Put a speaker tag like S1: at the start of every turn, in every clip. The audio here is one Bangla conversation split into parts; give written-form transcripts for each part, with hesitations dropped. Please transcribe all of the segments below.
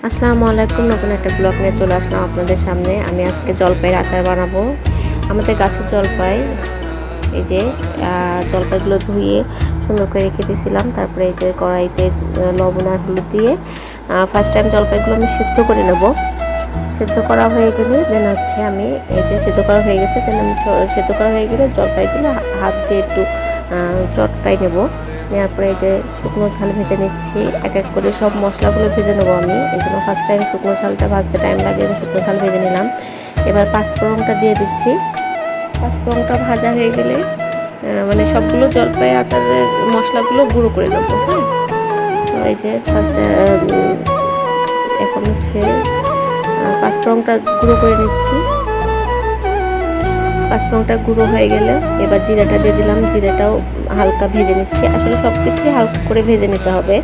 S1: আসসালামু আলাইকুম। নতুন একটা ব্লগ নিয়ে চলে আসলাম আপনাদের সামনে। আমি আজকে জলপাইয়ের আচার বানাবো। আমাদের গাছে জলপাই, এই যে জলপাইগুলো ধুয়ে সুন্দর করে রেখে দিয়েছিলাম। তারপরে এই যে কড়াইতে লবণ আর হলুদ দিয়ে ফার্স্ট টাইম জলপাইগুলো আমি সিদ্ধ করে নেব। সিদ্ধ করা হয়ে গেলে দেন হচ্ছে আমি এই যে সিদ্ধ করা হয়ে গেছে, দেন আমি সিদ্ধ করা হয়ে গেলে জলপাইগুলো হাত দিয়ে একটু চটকাই নেব। নেওয়ার পরে এই যে শুকনো ঝাল ভেজে নিচ্ছি, এক এক করে সব মশলাগুলো ভেজে নেবো আমি। এই জন্য ফার্স্ট টাইম শুকনো ঝালটা ভাজতে টাইম লাগে, আমি শুকনো ঝাল ভেজে নিলাম। এবার পাঁচফোড়নটা দিয়ে দিচ্ছি। পাঁচফোড়নটা ভাজা হয়ে গেলে মানে সবগুলো জলপাই আচারের মশলাগুলো গুঁড়ো করে নেবো। হ্যাঁ, তো এই যে ফার্স্টে এখন হচ্ছে পাঁচফোড়নটা গুঁড়ো করে নিচ্ছি। পাঁচফোড়নটা গুঁড়ো হয়ে গেলে এবার জিরাটা দিয়ে দিলাম। জিরাটাও হালকা ভেজে নিচ্ছি। আসলে সব কিছুই হালকা করে ভেজে নিতে হবে,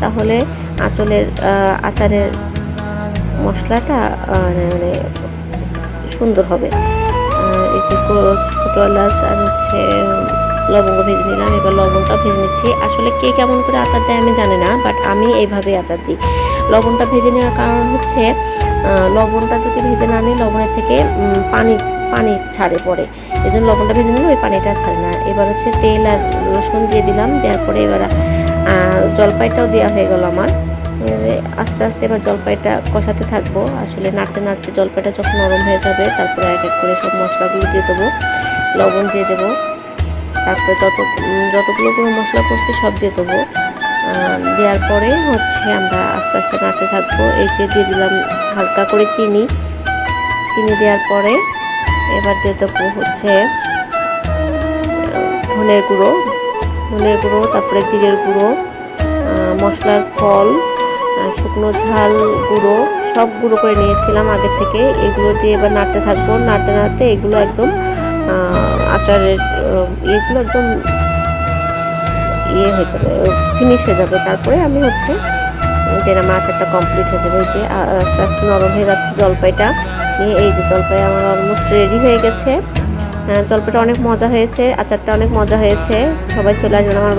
S1: তাহলে আচারের মশলাটা মানে সুন্দর হবে। এই যে ছোটো এলাচ আর হচ্ছে লবঙ্গ ভেজে নিলাম। এবার লবণটা ভেজে নিচ্ছি। আসলে কে কেমন করে আচার দেয় আমি জানি না, বাট আমি এইভাবেই আচার দিই। লবণটা ভেজে নেওয়ার কারণ হচ্ছে লবণটা যদি ভেজে না নিই, লবণের থেকে পানি ছাড়ে পড়ে, এই জন্য লবণটা ভেজে নিলে ওই পানিটা ছাড়ে না। এবার হচ্ছে তেল আর রসুন দিয়ে দিলাম। দেওয়ার পরে এবার জলপাইটাও দেওয়া হয়ে গেল আমার। আস্তে আস্তে এবার জলপাইটা কষাতে থাকবো। আসলে নাড়তে নাড়তে জলপাইটা যখন নরম হয়ে যাবে, তারপরে এক এক করে সব মশলাগুলো দিয়ে দেবো, লবণ দিয়ে দেবো। তারপরে যতগুলো কোনো মশলা করছি সব দিয়ে দেবো। দেওয়ার পরে হচ্ছে আমরা আস্তে আস্তে নাড়তে থাকবো। এই যে দিয়ে দিলাম হালকা করে চিনি দেওয়ার পরে এবার দিয়ে দেবো হচ্ছে ধনের গুঁড়ো, তারপরে জিরের গুঁড়ো, মশলার ফল, শুকনো ঝাল গুঁড়ো, সব গুঁড়ো করে নিয়েছিলাম আগে থেকে। এগুলো দিয়ে এবার নাড়তে থাকবো। নাড়তে নাড়তে এগুলো একদম আচারের এগুলো একদম হয়ে যাবে, ফিনিশ হয়ে যাবে। তারপরে আমি হচ্ছে দেন আমার আচারটা কমপ্লিট হয়ে যাবে। এই যে আস্তে আস্তে নরম হয়ে যাচ্ছে জলপাইটা নিয়ে। এই যে জলপাই আমার অলমোস্ট রেডি হয়ে গেছে। জলপাইটা অনেক মজা হয়েছে, আচারটা অনেক মজা হয়েছে। সবাই চলে আসবেন আমার